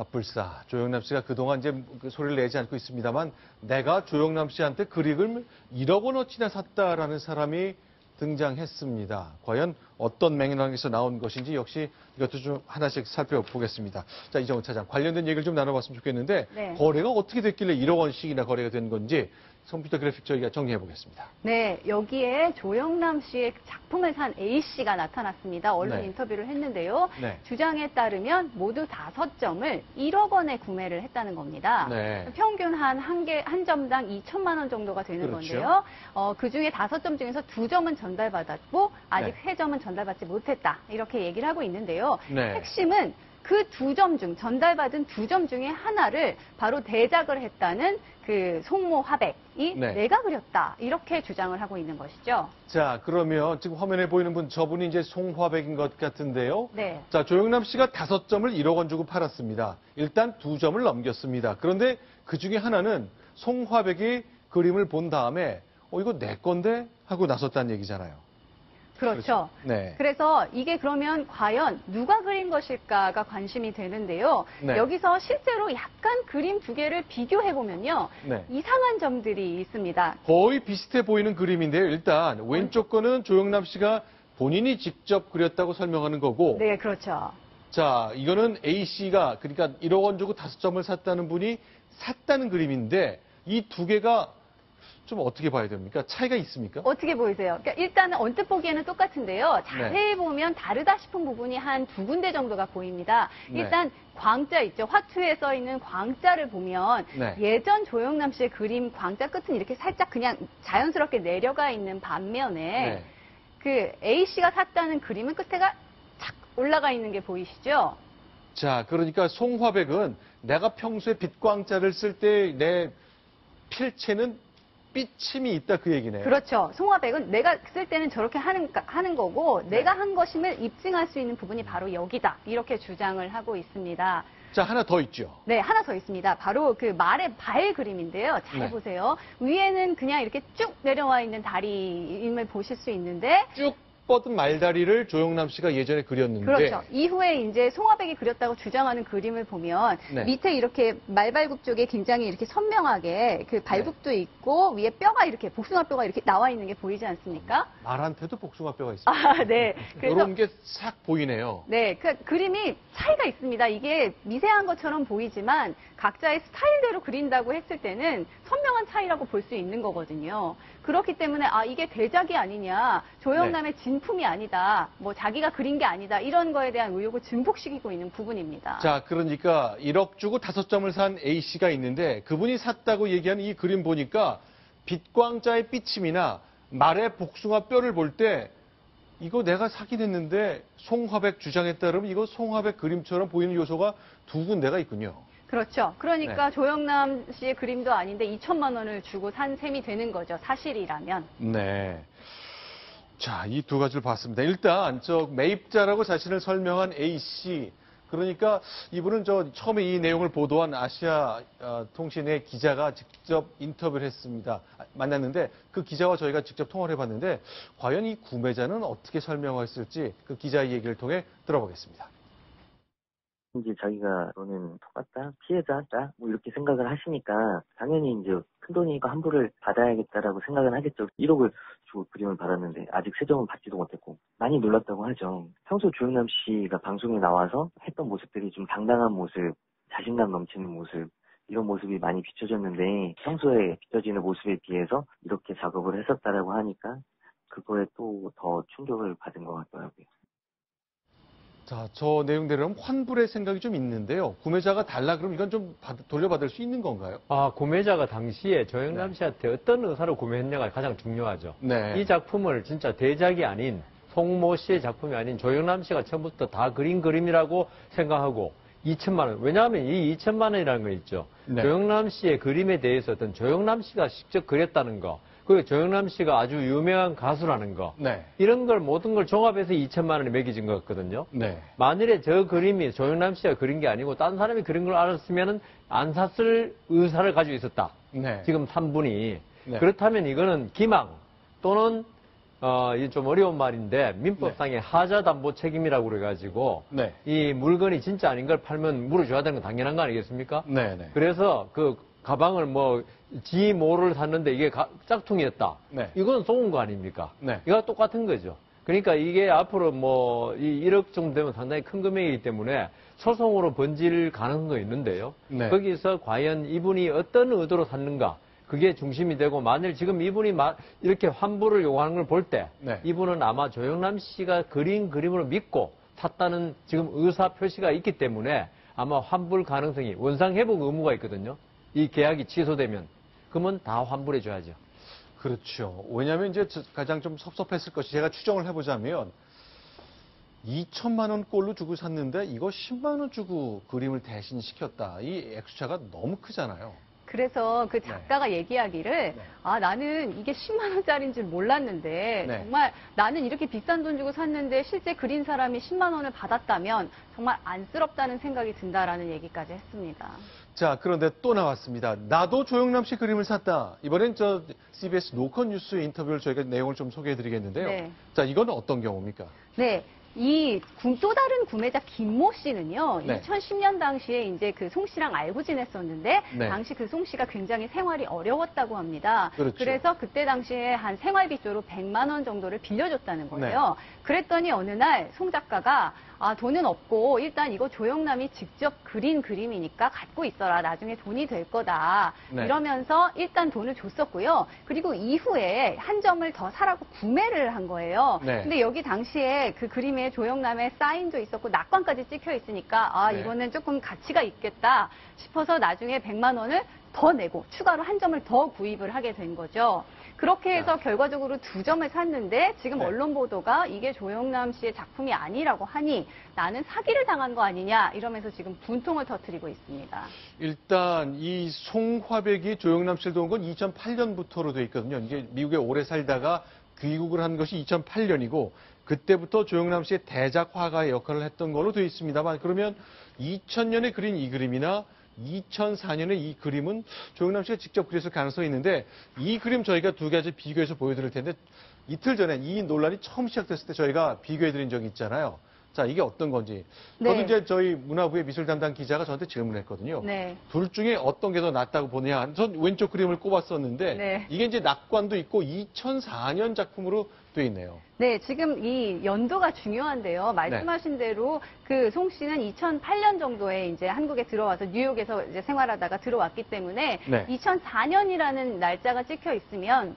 불사. 조영남 씨가 그동안 이제 그 소리를 내지 않고 있습니다만 내가 조영남 씨한테 그릭을 1억 원어치나 샀다라는 사람이 등장했습니다. 과연 어떤 맥락에서 나온 것인지 역시 이것도 좀 하나씩 살펴보겠습니다. 자, 이정훈 차장, 관련된 얘기를 좀 나눠봤으면 좋겠는데 네. 거래가 어떻게 됐길래 1억 원씩이나 거래가 된 건지 컴퓨터 그래픽 저희가 정리해 보겠습니다. 네, 여기에 조영남 씨의 작품을 산 A씨가 나타났습니다. 언론 네. 인터뷰를 했는데요. 네. 주장에 따르면 모두 5점을 1억 원에 구매를 했다는 겁니다. 네. 평균 한 점당 2천만 원 정도가 되는 그렇죠. 건데요. 그중에 5점 중에서 2점은 전달받았고 아직 네. 3점은 전달받지 못했다. 이렇게 얘기를 하고 있는데요. 네. 핵심은 그 2점 중, 전달받은 2점 중에 하나를 바로 대작을 했다는 그 송모 화백이 네. 내가 그렸다. 이렇게 주장을 하고 있는 것이죠. 자, 그러면 지금 화면에 보이는 분, 저분이 이제 송화백인 것 같은데요. 네. 자, 조영남 씨가 5점을 1억 원 주고 팔았습니다. 일단 2점을 넘겼습니다. 그런데 그 중에 하나는 송화백이 그림을 본 다음에 이거 내 건데? 하고 나섰다는 얘기잖아요. 그렇죠. 네. 그래서 이게 그러면 과연 누가 그린 것일까가 관심이 되는데요. 네. 여기서 실제로 약간 그림 2개를 비교해보면요. 네. 이상한 점들이 있습니다. 거의 비슷해 보이는 그림인데요. 일단 왼쪽 거는 조영남 씨가 본인이 직접 그렸다고 설명하는 거고 네, 그렇죠. 자, 이거는 A씨가 그러니까 1억 원 주고 5점을 샀다는 분이 샀다는 그림인데 이 2개가 좀 어떻게 봐야 됩니까? 차이가 있습니까? 어떻게 보이세요? 그러니까 일단은 언뜻 보기에는 똑같은데요. 자세히 보면 다르다 싶은 부분이 한 2군데 정도가 보입니다. 네. 일단 광자 있죠. 화투에 써 있는 광자를 보면 네. 예전 조영남 씨의 그림 광자 끝은 이렇게 살짝 그냥 자연스럽게 내려가 있는 반면에 네. 그 A씨가 샀다는 그림은 끝에가 착 올라가 있는 게 보이시죠? 자, 그러니까 송화백은 내가 평소에 빛광자를 쓸 때 내 필체는 삐침이 있다 그 얘기네요. 그렇죠. 송화백은 내가 쓸 때는 저렇게 하는 거고 네. 내가 한 것임을 입증할 수 있는 부분이 바로 여기다. 이렇게 주장을 하고 있습니다. 자, 하나 더 있죠. 네, 하나 더 있습니다. 바로 그 말의 발 그림인데요. 잘 네. 보세요. 위에는 그냥 이렇게 쭉 내려와 있는 다리임을 보실 수 있는데 쭉 뻗은 말다리를 조영남 씨가 예전에 그렸는데 그렇죠. 이후에 이제 송화백이 그렸다고 주장하는 그림을 보면 네. 밑에 이렇게 말발굽 쪽에 굉장히 이렇게 선명하게 그 발굽도 있고 위에 뼈가 이렇게 복숭아뼈가 이렇게 나와 있는 게 보이지 않습니까? 말한테도 복숭아뼈가 있습니다. 아, 네. 그래서 이런 게 싹 보이네요. 네, 그 그림이 차이가 있습니다. 이게 미세한 것처럼 보이지만 각자의 스타일대로 그린다고 했을 때는 선명한 차이라고 볼 수 있는 거거든요. 그렇기 때문에 이게 대작이 아니냐, 조영남의 진품이 아니다, 뭐 자기가 그린 게 아니다 이런 거에 대한 의혹을 증폭시키고 있는 부분입니다. 자, 그러니까 1억 주고 5점을 산 A씨가 있는데 그분이 샀다고 얘기하는 이 그림 보니까 빛광자의 삐침이나 말의 복숭아뼈를 볼 때 이거 내가 사긴 했는데 송화백 주장에 따르면 이거 송화백 그림처럼 보이는 요소가 2군데가 있군요. 그렇죠. 그러니까 네. 조영남 씨의 그림도 아닌데 2천만 원을 주고 산 셈이 되는 거죠. 사실이라면. 네. 자, 이 2가지를 봤습니다. 일단 매입자라고 자신을 설명한 A씨. 그러니까 이분은 처음에 이 내용을 보도한 아시아 통신의 기자가 직접 인터뷰를 했습니다. 만났는데 그 기자와 저희가 직접 통화를 해봤는데 과연 이 구매자는 어떻게 설명했을지 그 기자의 얘기를 통해 들어보겠습니다. 이제 자기가 너는 똑같다, 피해자다, 뭐 이렇게 생각을 하시니까 당연히 이제 큰돈이니까 환불을 받아야겠다라고 생각은 하겠죠. 1억을 주고 그림을 받았는데 아직 세점은 받지도 못했고 많이 놀랐다고 하죠. 평소 조영남 씨가 방송에 나와서 했던 모습들이 좀 당당한 모습, 자신감 넘치는 모습 이런 모습이 많이 비춰졌는데 평소에 비춰지는 모습에 비해서 이렇게 작업을 했었다라고 하니까 그거에 또 더 충격을 받은 것 같더라고요. 자, 저 내용대로는 환불의 생각이 좀 있는데요. 구매자가 달라 그러면 이건 좀 돌려받을 수 있는 건가요? 구매자가 당시에 조영남 네. 씨한테 어떤 의사로 구매했냐가 가장 중요하죠. 네. 이 작품을 진짜 대작이 아닌 송모 씨의 작품이 아닌 조영남 씨가 처음부터 다 그린 그림이라고 생각하고 2천만 원. 왜냐하면 이 2천만 원이라는 거 있죠. 네. 조영남 씨의 그림에 대해서 어떤 조영남 씨가 직접 그렸다는 거. 그리고 조영남 씨가 아주 유명한 가수라는 거. 네. 이런 걸 모든 걸 종합해서 2천만 원이 매겨진 것 같거든요. 네. 만일에 저 그림이 조영남 씨가 그린 게 아니고 딴 사람이 그린 걸 알았으면 안 샀을 의사를 가지고 있었다. 네. 지금 3분이. 네. 그렇다면 이거는 기망 또는 이 좀 어려운 말인데 민법상의 하자담보 책임이라고 그래가지고 네. 이 물건이 진짜 아닌 걸 팔면 물어줘야 되는 건 당연한 거 아니겠습니까? 네, 네. 그래서 그 가방을 지 모를 샀는데 이게 짝퉁이었다. 네. 이건 속은 거 아닙니까? 네. 이거 똑같은 거죠. 그러니까 이게 앞으로 이 1억 정도 되면 상당히 큰 금액이기 때문에 소송으로 번질 가능성도 있는데요. 네. 거기서 과연 이분이 어떤 의도로 샀는가? 그게 중심이 되고 만일 지금 이분이 이렇게 환불을 요구하는 걸 볼 때 네. 이분은 아마 조영남 씨가 그린 그림으로 믿고 샀다는 지금 의사 표시가 있기 때문에 아마 환불 가능성이 원상 회복 의무가 있거든요. 이 계약이 취소되면 그러면 다 환불해 줘야죠. 그렇죠. 왜냐하면 이제 가장 좀 섭섭했을 것이 제가 추정을 해보자면 2천만 원 꼴로 주고 샀는데 이거 10만 원 주고 그림을 대신 시켰다. 이 액수차가 너무 크잖아요. 그래서 그 작가가 얘기하기를 나는 이게 10만 원짜리인 줄 몰랐는데 네. 정말 나는 이렇게 비싼 돈 주고 샀는데 실제 그린 사람이 10만 원을 받았다면 정말 안쓰럽다는 생각이 든다라는 얘기까지 했습니다. 자, 그런데 또 나왔습니다. 나도 조영남 씨 그림을 샀다. 이번엔 CBS 노컷 뉴스 인터뷰를 저희가 내용을 좀 소개해드리겠는데요. 네. 자, 이건 어떤 경우입니까? 네. 또 다른 구매자 김모 씨는요, 네. 2010년 당시에 이제 그 송 씨랑 알고 지냈었는데, 네. 당시 그 송 씨가 굉장히 생활이 어려웠다고 합니다. 그렇죠. 그래서 그때 당시에 한 생활비조로 100만 원 정도를 빌려줬다는 거예요. 그랬더니 어느 날 송 작가가 돈은 없고 일단 이거 조영남이 직접 그린 그림이니까 갖고 있어라. 나중에 돈이 될 거다. 네. 이러면서 일단 돈을 줬었고요. 그리고 이후에 한 점을 더 사라고 구매를 한 거예요. 네. 근데 여기 당시에 그 그림에 조영남의 사인도 있었고 낙관까지 찍혀 있으니까 네. 이거는 조금 가치가 있겠다 싶어서 나중에 100만 원을 더 내고 추가로 한 점을 더 구입을 하게 된 거죠. 그렇게 해서 결과적으로 2점을 샀는데 지금 네. 언론 보도가 이게 조영남 씨의 작품이 아니라고 하니 나는 사기를 당한 거 아니냐 이러면서 지금 분통을 터뜨리고 있습니다. 일단 이 송화백이 조영남 씨를 도운 건 2008년부터로 돼 있거든요. 이게 미국에 오래 살다가 귀국을 한 것이 2008년이고 그때부터 조영남 씨의 대작 화가의 역할을 했던 걸로 되어 있습니다만 그러면 2000년에 그린 이 그림이나 2004년에 이 그림은 조영남 씨가 직접 그렸을 가능성이 있는데 이 그림 저희가 두 가지 비교해서 보여드릴 텐데 이틀 전에 이 논란이 처음 시작됐을 때 저희가 비교해드린 적이 있잖아요. 자, 이게 어떤 건지. 네. 저도 이제 저희 문화부의 미술 담당 기자가 저한테 질문했거든요. 네. 둘 중에 어떤 게 더 낫다고 보느냐. 전 왼쪽 그림을 꼽았었는데 네. 이게 이제 낙관도 있고 2004년 작품으로 돼 있네요. 네, 지금 이 연도가 중요한데요. 말씀하신 대로 그 송 씨는 2008년 정도에 이제 한국에 들어와서 뉴욕에서 이제 생활하다가 들어왔기 때문에 네. 2004년이라는 날짜가 찍혀 있으면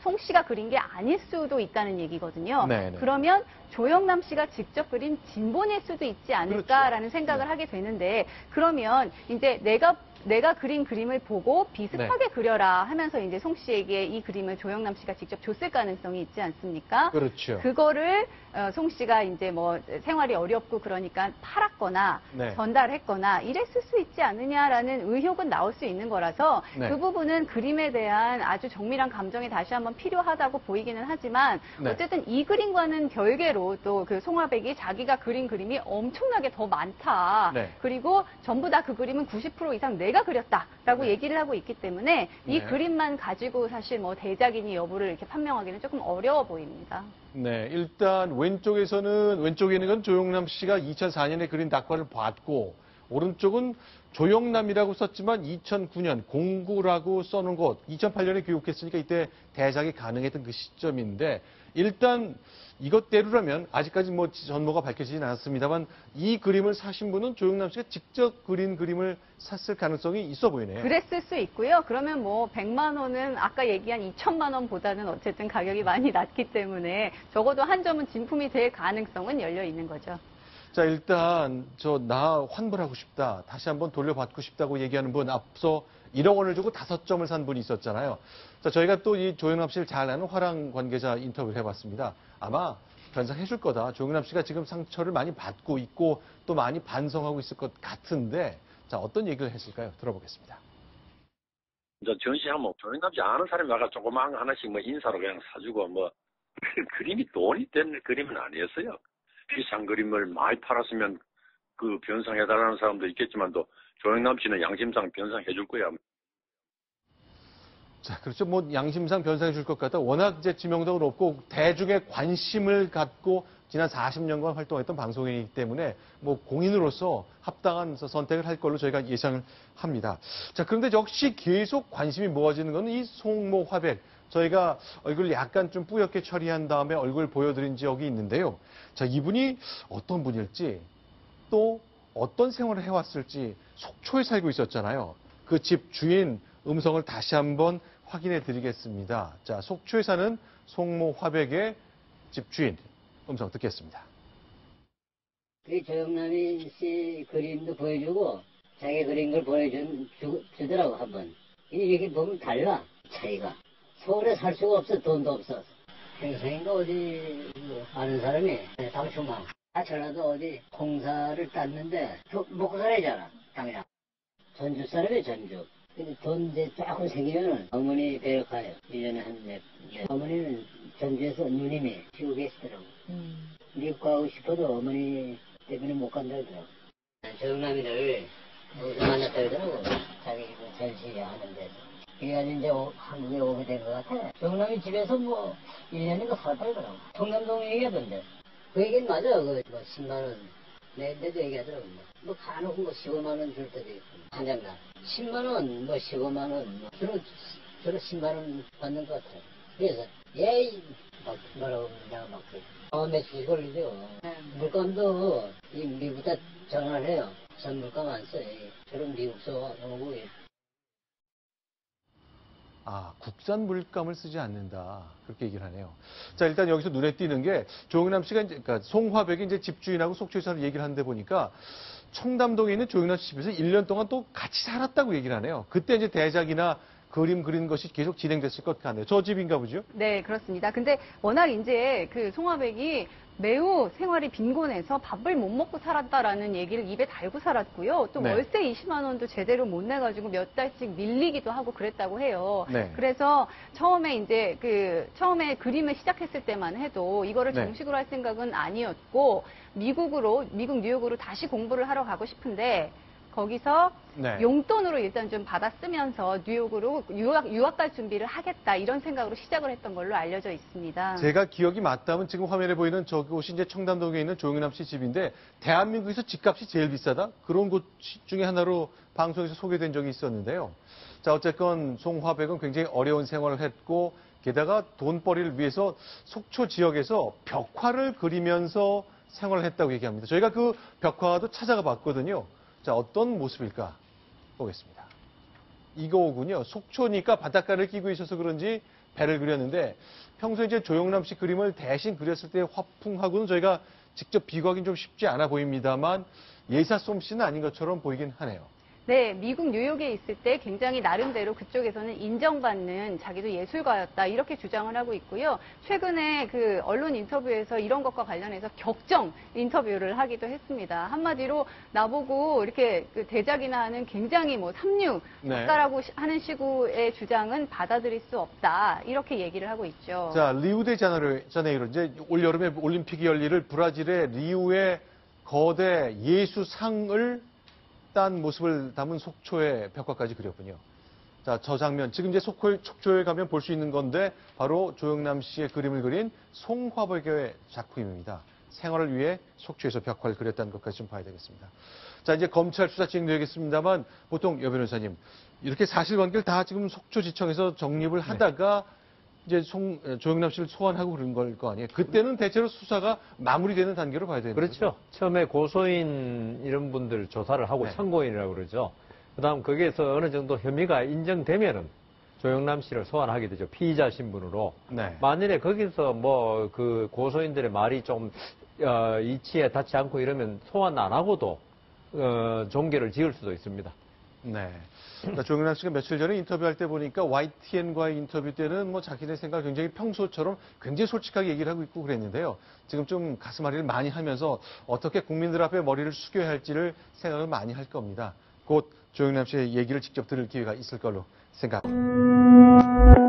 송 씨가 그린 게 아닐 수도 있다는 얘기거든요. 네, 네. 그러면 조영남 씨가 직접 그린 진본일 수도 있지 않을까라는 생각을 하게 되는데 그러면 이제 내가 그린 그림을 보고 비슷하게 그려라 하면서 이제 송 씨에게 이 그림을 조영남 씨가 직접 줬을 가능성이 있지 않습니까? 그렇죠. 그거를 송 씨가 이제 생활이 어렵고 그러니까 팔았거나 네. 전달했거나 이랬을 수 있지 않느냐라는 의혹은 나올 수 있는 거라서 네. 그 부분은 그림에 대한 아주 정밀한 감정이 다시 한번 필요하다고 보이기는 하지만 네. 어쨌든 이 그림과는 별개로 또 그 송화백이 자기가 그린 그림이 엄청나게 더 많다. 네. 그리고 전부 다 그 그림은 90% 이상 내가 그렸다라고 네. 얘기를 하고 있기 때문에 이 네. 그림만 가지고 사실 대작이니 여부를 이렇게 판명하기는 조금 어려워 보입니다. 네, 일단 왼쪽에 있는 건 조영남 씨가 2004년에 그린 낙관을 봤고 오른쪽은 조영남이라고 썼지만 2009년 공구라고 써놓은 곳 2008년에 귀국했으니까 이때 대작이 가능했던 그 시점인데 일단 이것대로라면 아직까지 전모가 밝혀지진 않았습니다만 이 그림을 사신 분은 조영남 씨가 직접 그린 그림을 샀을 가능성이 있어 보이네요. 그랬을 수 있고요. 그러면 100만 원은 아까 얘기한 2천만 원보다는 어쨌든 가격이 많이 낮기 때문에 적어도 한 점은 진품이 될 가능성은 열려 있는 거죠. 자, 일단 나 환불하고 싶다. 다시 한번 돌려받고 싶다고 얘기하는 분 앞서 1억 원을 주고 5점을 산 분이 있었잖아요. 자, 저희가 또 이 조영남 씨를 잘 아는 화랑 관계자 인터뷰를 해봤습니다. 아마 변상해줄 거다. 조영남 씨가 지금 상처를 많이 받고 있고 또 많이 반성하고 있을 것 같은데 자, 어떤 얘기를 했을까요? 들어보겠습니다. 이제 전시하면 조영남 씨 아는 사람이 와가 조그마한 거 하나씩 인사로 그냥 사주고 그림이 돈이 된 그림은 아니었어요. 비싼 그림을 많이 팔았으면 그 변상해달라는 사람도 있겠지만 또 조영남 씨는 양심상 변상해줄 거야. 자, 그렇죠. 뭐 양심상 변상해 줄 것 같다. 워낙 이제 지명도가 높고 대중의 관심을 갖고 지난 40년간 활동했던 방송이기 때문에 뭐 공인으로서 합당한 선택을 할 걸로 저희가 예상을 합니다. 자, 그런데 역시 계속 관심이 모아지는 건 이 송모 화백. 저희가 얼굴을 약간 좀 뿌옇게 처리한 다음에 얼굴 보여드린 적이 있는데요. 자, 이분이 어떤 분일지 또 어떤 생활을 해왔을지 속초에 살고 있었잖아요. 그 집 주인 음성을 다시 한번 확인해 드리겠습니다. 자, 속초에 사는 송모 화백의 집 주인 음성 듣겠습니다. 그 조영남이 씨 그림도 보여주고 자기 그린 걸 보여주더라고 한번. 이렇게 보면 달라 차이가. 서울에 살 수가 없어. 돈도 없어. 평생인가 어디 아는 사람이 당초만 전라도 어디 공사를 땄는데 먹고 살아야잖아 당장. 전주 사람이 전주. 근데 돈 이제 조금 생기면은 어머니 뵈러 가요. 1년에 한 몇. 어머니는 전주에서 누님이 쉬고 계시더라고. 미국 가고 싶어도 어머니 때문에 못 간다 그러더라고. 정남이를 어디서 만났다 그러더라고. 자기 전시하는 데서. 그래가지고 이제 한국에 오게 된 것 같아. 정남이 집에서 뭐 1년인가 살았다 그러더라고. 청담동 얘기하던데. 그 얘기는 맞아. 그 뭐 10만 원 내도 얘기하더라고. 뭐 간혹 뭐 15만 원 줄 때도 있고. 한 장당 10만 원, 뭐 15만 원, 뭐 주로 10만 원 받는 것 같아. 그래서 예이 막 뭐라고 내가 막 며칠 걸리죠. 물감도 이 미국다 전화를 해요. 전 물감 안 써. 저런 미국서 오고. 아, 국산 물감을 쓰지 않는다. 그렇게 얘기를 하네요. 자, 일단 여기서 눈에 띄는 게 조영남 씨가 이제, 그러니까 송화백이 이제 집주인하고 속초에서 얘기를 하는데 보니까 청담동에 있는 조영남 씨 집에서 1년 동안 또 같이 살았다고 얘기를 하네요. 그때 이제 대작이나 그림 그리는 것이 계속 진행됐을 것 같네요. 저 집인가 보죠? 네, 그렇습니다. 근데 워낙 이제 그 송화백이 매우 생활이 빈곤해서 밥을 못 먹고 살았다라는 얘기를 입에 달고 살았고요. 또 네. 월세 20만 원도 제대로 못 내가지고 몇 달씩 밀리기도 하고 그랬다고 해요. 네. 그래서 처음에 이제 처음에 그림을 시작했을 때만 해도 이거를 네. 정식으로 할 생각은 아니었고 미국 뉴욕으로 다시 공부를 하러 가고 싶은데 거기서 네. 용돈으로 일단 좀 받아 쓰면서 뉴욕으로 유학 갈 준비를 하겠다 이런 생각으로 시작을 했던 걸로 알려져 있습니다. 제가 기억이 맞다면 지금 화면에 보이는 저곳이 이제 청담동에 있는 조영남 씨 집인데 대한민국에서 집값이 제일 비싸다? 그런 곳 중에 하나로 방송에서 소개된 적이 있었는데요. 자, 어쨌건 송화백은 굉장히 어려운 생활을 했고 게다가 돈벌이를 위해서 속초 지역에서 벽화를 그리면서 생활을 했다고 얘기합니다. 저희가 그 벽화도 찾아가 봤거든요. 자, 어떤 모습일까 보겠습니다. 이거군요. 속초니까 바닷가를 끼고 있어서 그런지 배를 그렸는데 평소에 이제 조영남 씨 그림을 대신 그렸을 때 화풍하고는 저희가 직접 비교하기는 좀 쉽지 않아 보입니다만 예사 솜씨는 아닌 것처럼 보이긴 하네요. 네, 미국 뉴욕에 있을 때 굉장히 나름대로 그쪽에서는 인정받는 자기도 예술가였다 이렇게 주장을 하고 있고요. 최근에 그 언론 인터뷰에서 이런 것과 관련해서 격정 인터뷰를 하기도 했습니다. 한마디로 나보고 이렇게 그 대작이나 하는 굉장히 뭐 삼류 작가라고 하는 식의 주장은 받아들일 수 없다 이렇게 얘기를 하고 있죠. 자, 리우데자네이루 이제 올 여름에 올림픽이 열리를 브라질의 리우의 거대 예수상을 딴 모습을 담은 속초의 벽화까지 그렸군요. 자, 저 장면 지금 이제 속초에 가면 볼 수 있는 건데 바로 조영남 씨의 그림을 그린 송화백의 작품입니다. 생활을 위해 속초에서 벽화를 그렸다는 것까지 좀 봐야 되겠습니다. 자, 이제 검찰 수사 진행되겠습니다만 보통 여 변호사님 이렇게 사실관계를 다 지금 속초지청에서 정립을 하다가 이제 조영남 씨를 소환하고 그런 걸 거 아니에요? 그때는 대체로 수사가 마무리되는 단계로 봐야 되는 거죠? 그렇죠. 처음에 고소인 이런 분들 조사를 하고 네. 참고인이라고 그러죠. 그다음 거기에서 어느 정도 혐의가 인정되면은 조영남 씨를 소환하게 되죠. 피의자 신분으로. 네. 만일에 거기서 뭐 그 고소인들의 말이 좀 이치에 닿지 않고 이러면 소환 안 하고도 종결을 지을 수도 있습니다. 네. 그러니까 조영남 씨가 며칠 전에 인터뷰할 때 보니까 YTN과의 인터뷰 때는 뭐 자기네 생각 굉장히 평소처럼 굉장히 솔직하게 얘기를 하고 있고 그랬는데요. 지금 좀 가슴앓이를 많이 하면서 어떻게 국민들 앞에 머리를 숙여야 할지를 생각을 많이 할 겁니다. 곧 조영남 씨의 얘기를 직접 들을 기회가 있을 걸로 생각합니다.